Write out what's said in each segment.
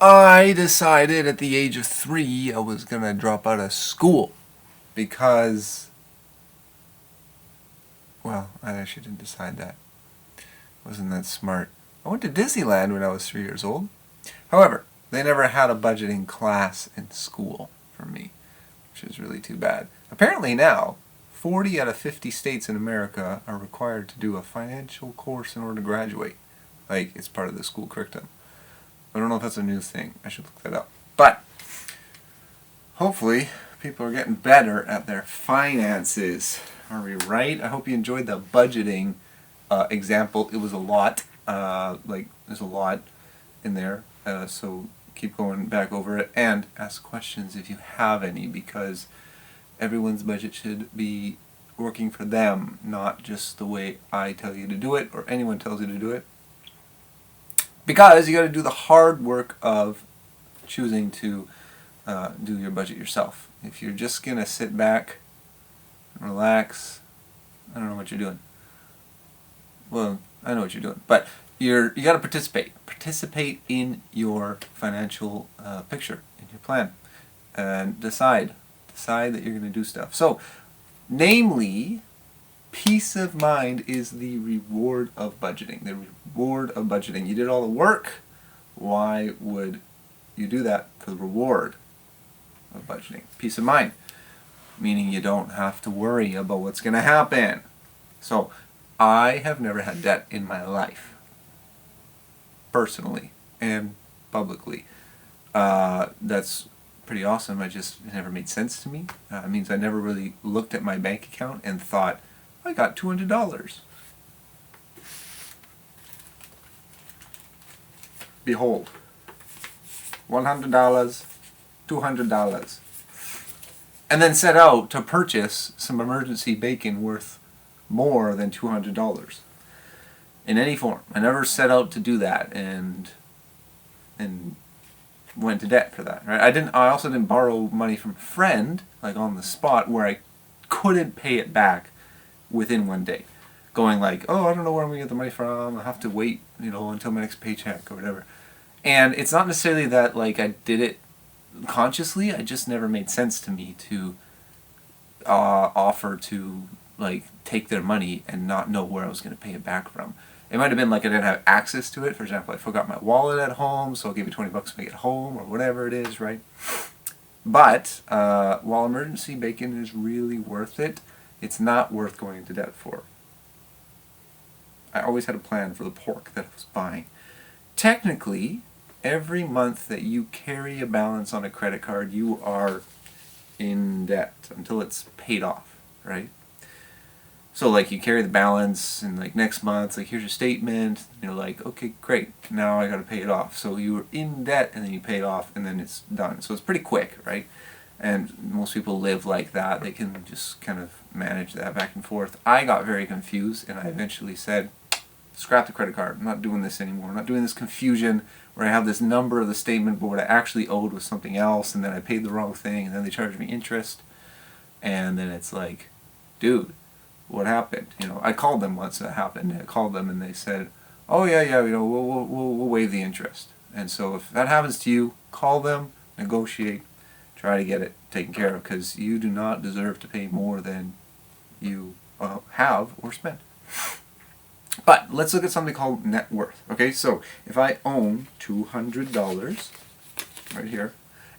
I decided at the age of 3 I was going to drop out of school because, well, I actually didn't decide that. Wasn't that smart. I went to Disneyland when I was 3 years old. However, they never had a budgeting class in school for me, which is really too bad. Apparently now, 40 out of 50 states in America are required to do a financial course in order to graduate. Like, it's part of the school curriculum. I don't know if that's a new thing. I should look that up. But hopefully people are getting better at their finances. Are we right? I hope you enjoyed the budgeting example. It was a lot. There's a lot in there. So keep going back over it and ask questions if you have any, because everyone's budget should be working for them, not just the way I tell you to do it or anyone tells you to do it. Because you got to do the hard work of choosing to do your budget yourself. If you're just going to sit back and relax, I don't know what you're doing. Well, I know what you're doing, but you got to participate. Participate in your financial picture, in your plan, and decide that you're going to do stuff. So, namely, peace of mind is the reward of budgeting. The reward of budgeting. You did all the work. Why would you do that for the reward of budgeting? Peace of mind. Meaning you don't have to worry about what's going to happen. So, I have never had debt in my life. Personally and publicly. That's pretty awesome. It never made sense to me. It means I never really looked at my bank account and thought, I got $200. Behold, $100, $200. And then set out to purchase some emergency bacon worth more than $200 in any form. I never set out to do that and went to debt for that. Right? I also didn't borrow money from a friend, like on the spot, where I couldn't pay it back within one day, going like, oh, I don't know where I'm going to get the money from, I'll have to wait, until my next paycheck or whatever. And it's not necessarily that like I did it consciously, it just never made sense to me to offer to like take their money and not know where I was going to pay it back from. It might have been like I didn't have access to it. For example, I forgot my wallet at home, so I'll give you $20 when I get home, or whatever it is, right? But while emergency bacon is really worth it, it's not worth going into debt for. I always had a plan for the pork that I was buying. Technically, every month that you carry a balance on a credit card, you are in debt until it's paid off, right? So like you carry the balance and like next month, like here's your statement, you're like, okay, great, now I gotta pay it off. So you were in debt and then you pay it off and then it's done. So it's pretty quick, right? And most people live like that. They can just kind of manage that back and forth. I got very confused and I eventually said, scrap the credit card. I'm not doing this anymore. I'm not doing this confusion where I have this number of the statement but what I actually owed was something else and then I paid the wrong thing and then they charged me interest. And then it's like, dude, what happened? I called them once that happened. I called them and they said, oh yeah, we'll waive the interest. And so if that happens to you, call them, negotiate, try to get it taken care of, because you do not deserve to pay more than you have or spend. But let's look at something called net worth. Okay, so if I own $200 right here,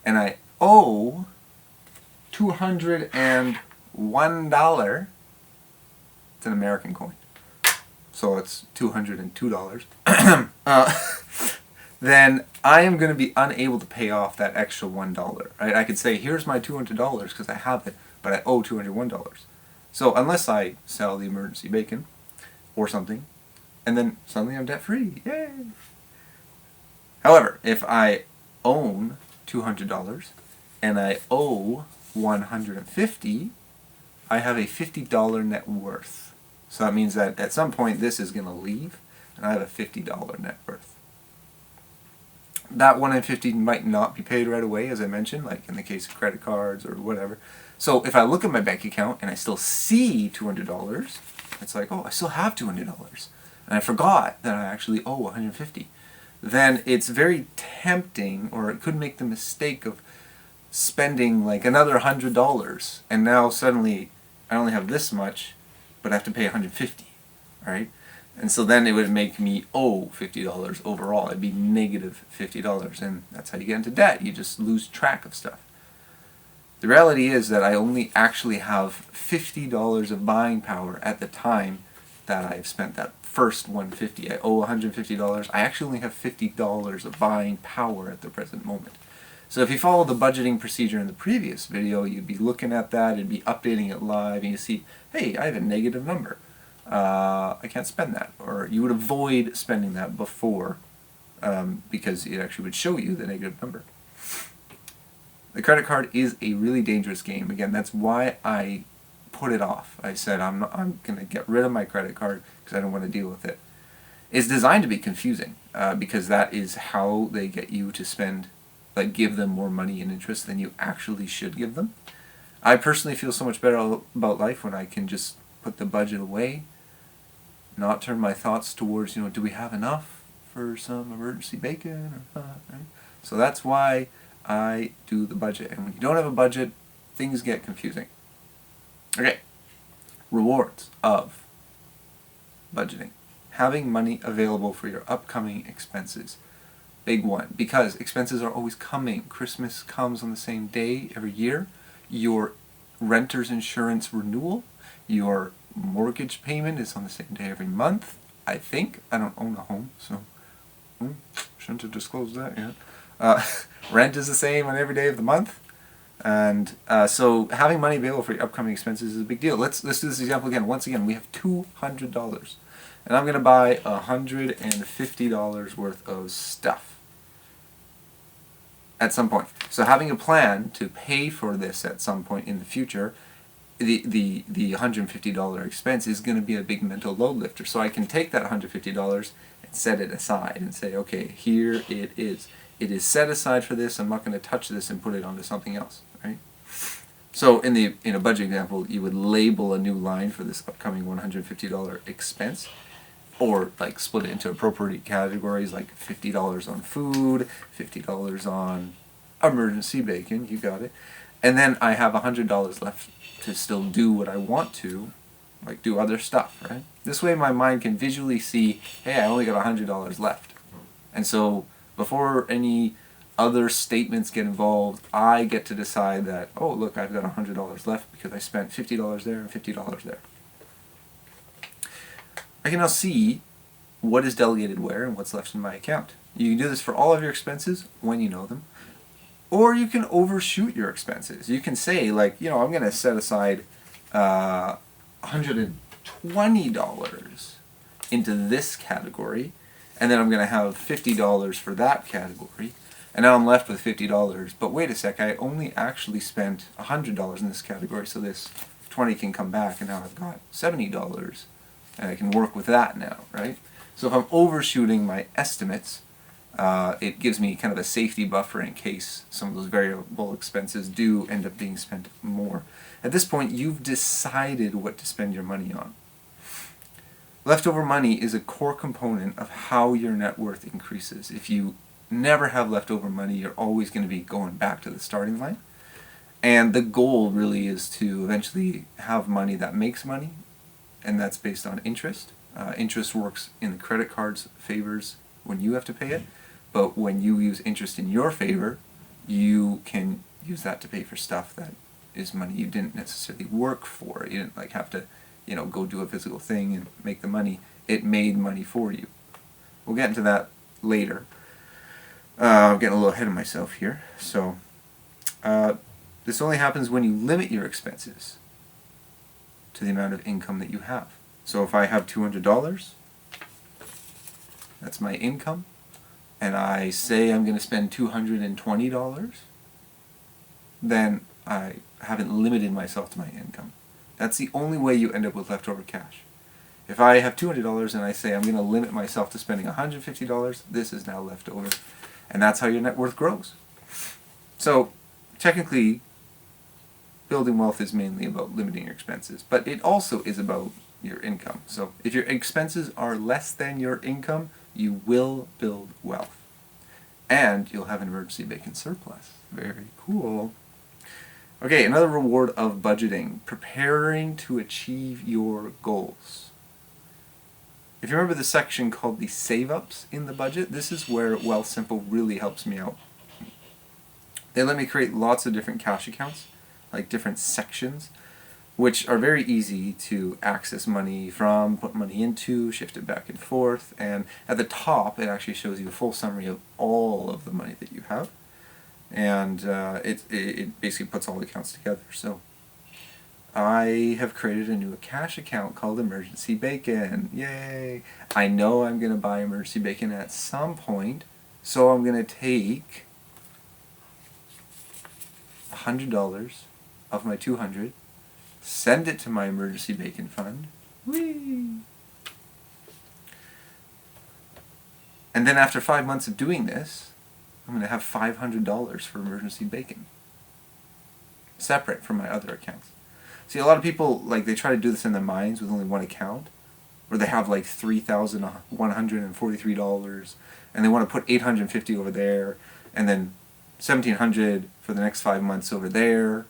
and I owe $201, it's an American coin, so it's $202, then I am going to be unable to pay off that extra $1. Right? I could say, here's my $200 because I have it, but I owe $201. So unless I sell the emergency bacon or something, and then suddenly I'm debt-free. Yay! However, if I own $200 and I owe $150, I have a $50 net worth. So that means that at some point this is going to leave, and I have a $50 net worth. That $150 might not be paid right away, as I mentioned, like in the case of credit cards or whatever. So if I look at my bank account and I still see $200, it's like, oh, I still have $200. And I forgot that I actually owe $150. then it's very tempting, or it could make the mistake of spending like another $100, and now suddenly I only have this much, but I have to pay $150, right? And so then it would make me owe $50 overall. It'd be negative $50, and that's how you get into debt. You just lose track of stuff. The reality is that I only actually have $50 of buying power at the time that I've spent that first $150. I owe $150. I actually only have $50 of buying power at the present moment. So if you follow the budgeting procedure in the previous video, you'd be looking at that, it'd be updating it live, and you see, hey, I have a negative number. I can't spend that. Or you would avoid spending that before because it actually would show you the negative number. The credit card is a really dangerous game. Again, that's why I put it off. I said I'm going to get rid of my credit card because I don't want to deal with it. It's designed to be confusing because that is how they get you to spend, like give them more money and interest than you actually should give them. I personally feel so much better about life when I can just put the budget away, not turn my thoughts towards, do we have enough for some emergency bacon or not, right? So that's why I do the budget. And when you don't have a budget, things get confusing. Okay, rewards of budgeting. Having money available for your upcoming expenses. Big one, because expenses are always coming. Christmas comes on the same day every year. Your renter's insurance renewal, your mortgage payment is on the same day every month, I think. I don't own a home, so shouldn't have disclosed that yet. Rent is the same on every day of the month. And so having money available for your upcoming expenses is a big deal. Let's do this example again. Once again, we have $200. And I'm going to buy $150 worth of stuff at some point. So having a plan to pay for this at some point in the future, the $150 expense is going to be a big mental load lifter. So I can take that $150 and set it aside and say, okay, here it is. It is set aside for this. I'm not going to touch this and put it onto something else, right? So in a budget example, you would label a new line for this upcoming $150 expense, or like split it into appropriate categories like $50 on food, $50 on emergency bacon, you got it. And then I have $100 left to still do what I want to, like do other stuff, right? This way my mind can visually see, hey, I only got $100 left. And so before any other statements get involved, I get to decide that, oh, look, I've got $100 left because I spent $50 there and $50 there. I can now see what is delegated where and what's left in my account. You can do this for all of your expenses when you know them, or you can overshoot your expenses. You can say, like, I'm going to set aside $120 into this category, and then I'm going to have $50 for that category, and now I'm left with $50. But wait a sec, I only actually spent $100 in this category, so this 20 can come back, and now I've got $70, and I can work with that now, right? So if I'm overshooting my estimates, it gives me kind of a safety buffer in case some of those variable expenses do end up being spent more. At this point, you've decided what to spend your money on. Leftover money is a core component of how your net worth increases. If you never have leftover money, you're always going to be going back to the starting line. And the goal really is to eventually have money that makes money, and that's based on interest. Interest works in the credit card's favors when you have to pay it, but when you use interest in your favor, you can use that to pay for stuff that is money you didn't necessarily work for. You didn't like have to go do a physical thing and make the money. It made money for you. We'll get into that later. I'm getting a little ahead of myself here. So this only happens when you limit your expenses to the amount of income that you have. So if I have $200, that's my income, and I say I'm going to spend $220, then I haven't limited myself to my income. That's the only way you end up with leftover cash. If I have $200 and I say I'm going to limit myself to spending $150, this is now left over. And that's how your net worth grows. So technically, building wealth is mainly about limiting your expenses, but it also is about your income. So if your expenses are less than your income, you will build wealth. And you'll have an emergency bacon surplus. Very cool. Okay, another reward of budgeting. Preparing to achieve your goals. If you remember the section called the save-ups in the budget, this is where Wealthsimple really helps me out. They let me create lots of different cash accounts, like different sections, which are very easy to access money from, put money into, shift it back and forth, and at the top it actually shows you a full summary of all of the money that you have, and it basically puts all the accounts together. So I have created a new cash account called Emergency Bacon. Yay! I know I'm going to buy emergency bacon at some point, so I'm going to take $100 of my $200, send it to my emergency bacon fund. Whee! And then after 5 months of doing this, I'm going to have $500 for emergency bacon, separate from my other accounts. See, a lot of people, like, they try to do this in their minds with only one account, or they have like $3,143, and they want to put $850 over there, and then $1,700 for the next 5 months over there,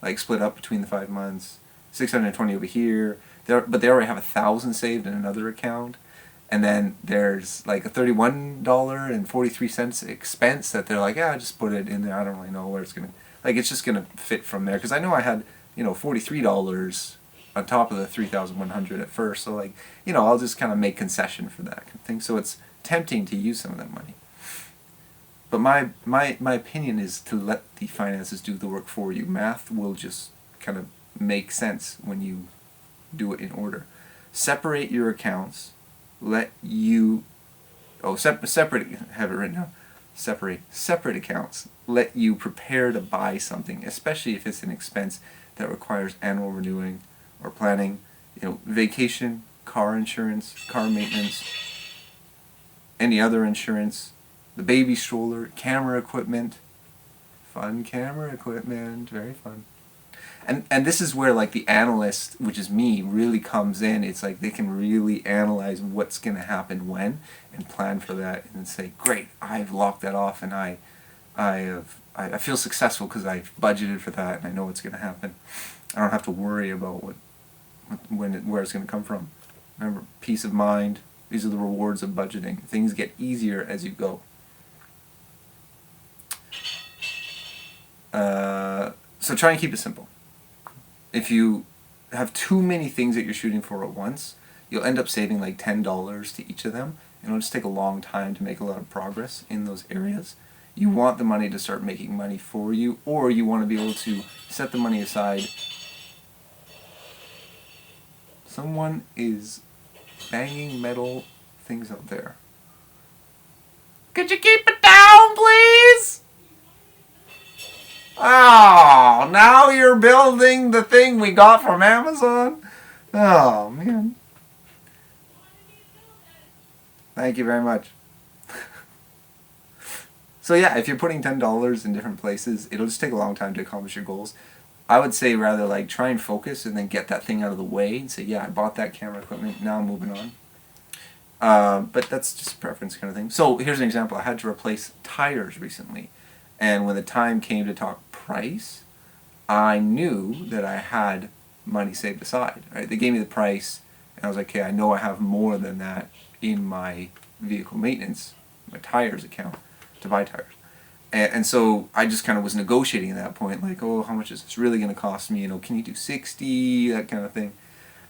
like split up between the 5 months, $620 over here, but they already have $1,000 saved in another account, and then there's like a $31.43 expense that they're like, yeah, just put it in there, I don't really know where it's going to, like, it's just going to fit from there, because I know I had, $43 on top of the $3,100 at first, so like, I'll just kind of make concession for that kind of thing, so it's tempting to use some of that money. But my opinion is to let the finances do the work for you. Math will just kind of make sense when you do it in order. Separate your accounts. Separate, have it written down. Separate accounts. Let you prepare to buy something, especially if it's an expense that requires annual renewing or planning. Vacation, car insurance, car maintenance, any other insurance, the baby stroller, camera equipment, fun camera equipment, very fun. And this is where, like, the analyst, which is me, really comes in. It's like they can really analyze what's going to happen when and plan for that, and then say, great, I've locked that off, and I feel successful because I've budgeted for that and I know what's going to happen. I don't have to worry about where it's going to come from. Remember, peace of mind. These are the rewards of budgeting. Things get easier as you go. So try and keep it simple. If you have too many things that you're shooting for at once, you'll end up saving like $10 to each of them, and it'll just take a long time to make a lot of progress in those areas. You want the money to start making money for you, or you want to be able to set the money aside. Someone is banging metal things out there. Could you keep it down, please? Oh, now you're building the thing we got from Amazon? Oh, man. Thank you very much. So yeah, if you're putting $10 in different places, it'll just take a long time to accomplish your goals. I would say rather like try and focus and then get that thing out of the way and say, yeah, I bought that camera equipment, now I'm moving on. But that's just a preference kind of thing. So here's an example. I had to replace tires recently. And when the time came to talk price, I knew that I had money saved aside. Right? They gave me the price, and I was like, okay, I know I have more than that in my vehicle maintenance, my tires account, to buy tires. And so I just kind of was negotiating at that point, like, oh, how much is this really going to cost me? Can you do 60? That kind of thing.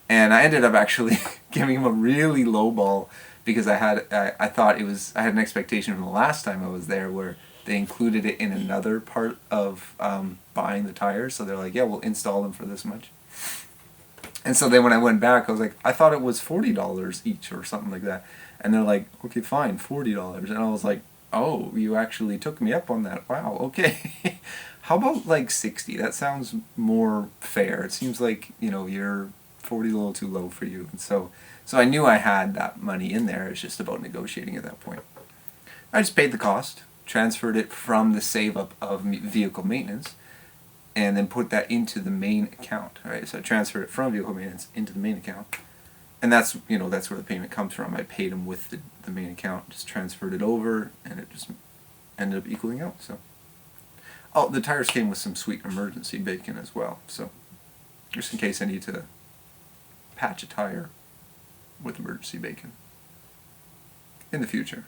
And I ended up actually giving him a really low ball because I had an expectation from the last time I was there where they included it in another part of buying the tires. So they're like, yeah, we'll install them for this much. And so then when I went back, I was like, I thought it was $40 each or something like that. And they're like, okay, fine, $40. And I was like, oh, you actually took me up on that. Wow, okay. How about like 60? That sounds more fair. It seems like, you're 40 a little too low for you. And so I knew I had that money in there. It's just about negotiating at that point. I just paid the cost, transferred it from the save up of vehicle maintenance, and then put that into the main account. Right? So I transferred it from vehicle maintenance into the main account. and that's, you know, that's where the payment comes from. I paid him with the main account, just transferred it over, and it just ended up equaling out. So, oh, the tires came with some sweet emergency bacon as well. So, just in case I need to patch a tire with emergency bacon in the future.